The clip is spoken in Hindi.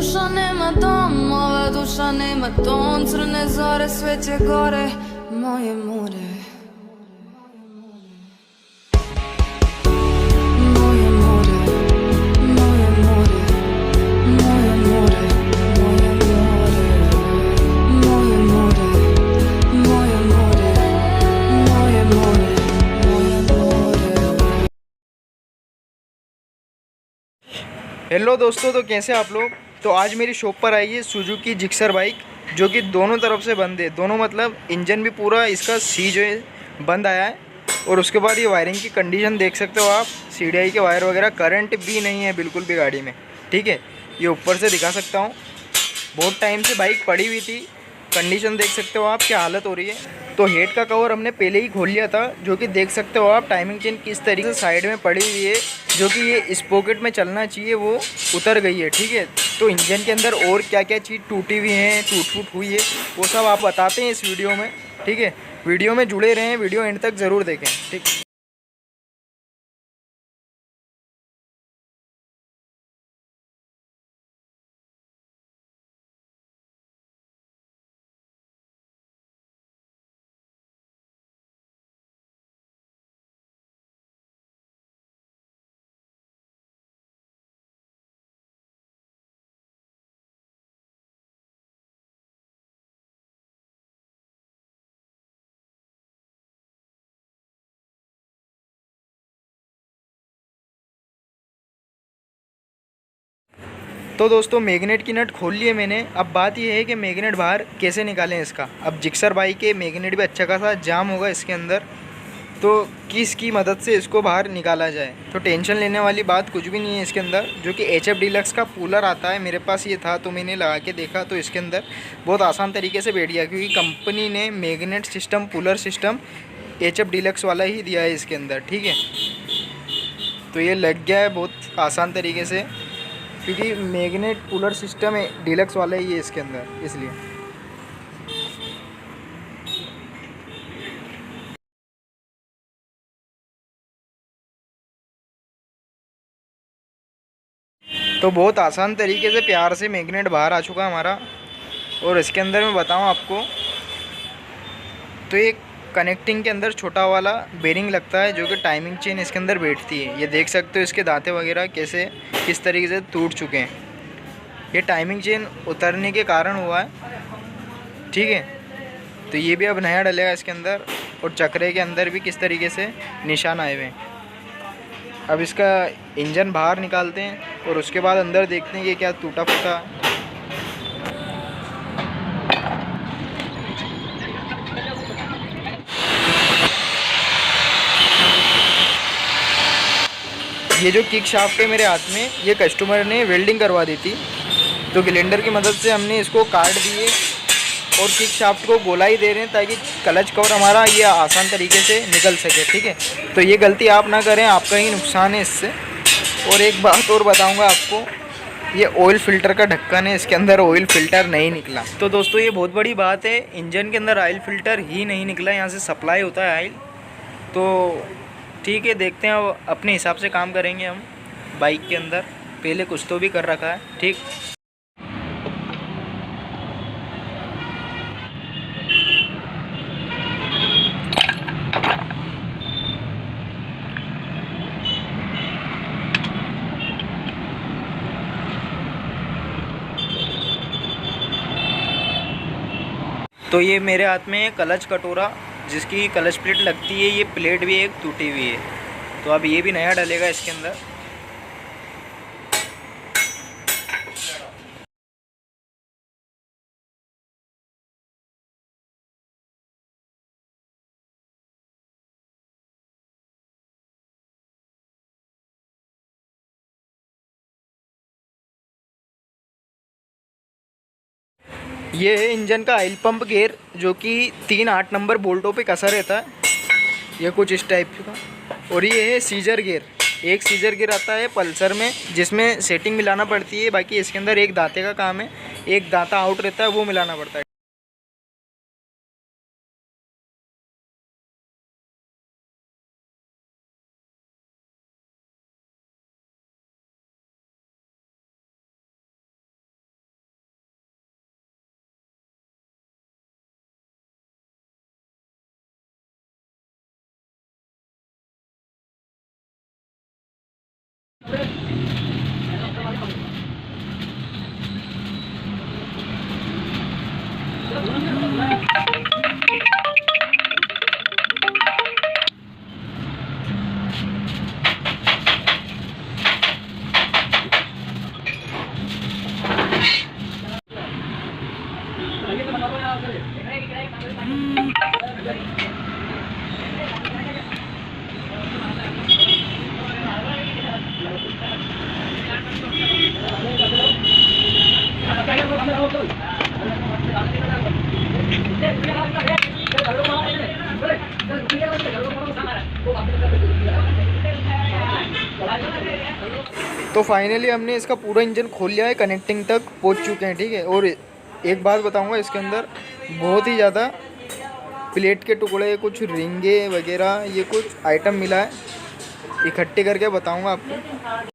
duša nema dom, moja duša nema ton. Crne zore, sveće gore, moje more. Moje more, moje more, moje more, moje more, moje more, moje more, moje more, moje more. Hello दोस्तों, तो कैसे आप लोग। तो आज मेरी शॉप पर आई है सुजुकी जिक्सर बाइक, जो कि दोनों तरफ से बंद है। दोनों मतलब इंजन भी पूरा इसका सी जो है बंद आया है। और उसके बाद ये वायरिंग की कंडीशन देख सकते हो आप, सीडीआई के वायर वगैरह, करंट भी नहीं है बिल्कुल भी गाड़ी में। ठीक है, ये ऊपर से दिखा सकता हूँ। बहुत टाइम से बाइक पड़ी हुई थी, कंडीशन देख सकते हो आप क्या हालत हो रही है। तो हेड का कवर हमने पहले ही खोल लिया था, जो कि देख सकते हो आप टाइमिंग चेन किस तरीके से साइड में पड़ी हुई है, जो कि ये इस पॉकेट में चलना चाहिए वो उतर गई है। ठीक है, तो इंजन के अंदर और क्या क्या चीज़ टूटी हुई है, टूट फूट हुई है, वो सब आप बताते हैं इस वीडियो में। ठीक है, वीडियो में जुड़े रहें, वीडियो एंड तक ज़रूर देखें। ठीक। तो दोस्तों, मैग्नेट की नट खोल लिए मैंने। अब बात यह है कि मैग्नेट बाहर कैसे निकालें इसका। अब जिक्सर बाइक के मैग्नेट भी अच्छा खासा जाम होगा इसके अंदर, तो किसकी मदद से इसको बाहर निकाला जाए। तो टेंशन लेने वाली बात कुछ भी नहीं है इसके अंदर। जो कि HF डीलक्स का पुलर आता है, मेरे पास ये था तो मैंने लगा के देखा, तो इसके अंदर बहुत आसान तरीके से बैठ गया, क्योंकि कंपनी ने magnet system, puller system HF deluxe वाला ही दिया है इसके अंदर। ठीक है, तो ये लग गया है बहुत आसान तरीके से, क्योंकि मैग्नेट पुलर सिस्टम है डीलक्स वाला ही है इसके अंदर, इसलिए। तो बहुत आसान तरीके से प्यार से मैग्नेट बाहर आ चुका हमारा। और इसके अंदर मैं बताऊं आपको, तो एक कनेक्टिंग के अंदर छोटा वाला बेरिंग लगता है, जो कि टाइमिंग चेन इसके अंदर बैठती है। ये देख सकते हो इसके दांते वगैरह कैसे किस तरीके से टूट चुके हैं। ये टाइमिंग चेन उतरने के कारण हुआ है। ठीक है, तो ये भी अब नया डलेगा इसके अंदर। और चक्रे के अंदर भी किस तरीके से निशान आए हुए हैं। अब इसका इंजन बाहर निकालते हैं और उसके बाद अंदर देखते हैं कि क्या टूटा फूटा। ये जो किक शाफ्ट है मेरे हाथ में, ये कस्टमर ने वेल्डिंग करवा दी थी, तो ग्लेंडर की मदद से हमने इसको काट दिए और किक शाफ्ट को गोलाई दे रहे हैं, ताकि क्लच कवर हमारा ये आसान तरीके से निकल सके। ठीक है, तो ये गलती आप ना करें, आपका ही नुकसान है इससे। और एक बात और बताऊंगा आपको, ये ऑयल फ़िल्टर का ढक्कन है, इसके अंदर ऑयल फ़िल्टर नहीं निकला। तो दोस्तों, ये बहुत बड़ी बात है, इंजन के अंदर ऑयल फ़िल्टर ही नहीं निकला। यहाँ से सप्लाई होता है ऑयल। तो ठीक है, देखते हैं, अब अपने हिसाब से काम करेंगे हम बाइक के अंदर। पहले कुछ तो भी कर रखा है। ठीक। तो ये मेरे हाथ में है क्लच कटोरा, जिसकी क्लच प्लेट लगती है। ये प्लेट भी एक टूटी हुई है, तो अब ये भी नया डलेगा इसके अंदर। ये है इंजन का ऑयल पंप गेयर, जो कि 3 8 नंबर बोल्टों पे कसा रहता है, ये कुछ इस टाइप का। और ये है सीजर गियर। एक सीजर गियर आता है पल्सर में, जिसमें सेटिंग मिलाना पड़ती है। बाकी इसके अंदर एक दांते का काम है, एक दांता आउट रहता है, वो मिलाना पड़ता है। तो फाइनली हमने इसका पूरा इंजन खोल लिया है, कनेक्टिंग तक पहुंच चुके हैं, ठीक है। और एक बात बताऊंगा, इसके अंदर बहुत ही ज़्यादा प्लेट के टुकड़े, कुछ रिंगे वगैरह, ये कुछ आइटम मिला है, इकट्ठे करके बताऊंगा आपको।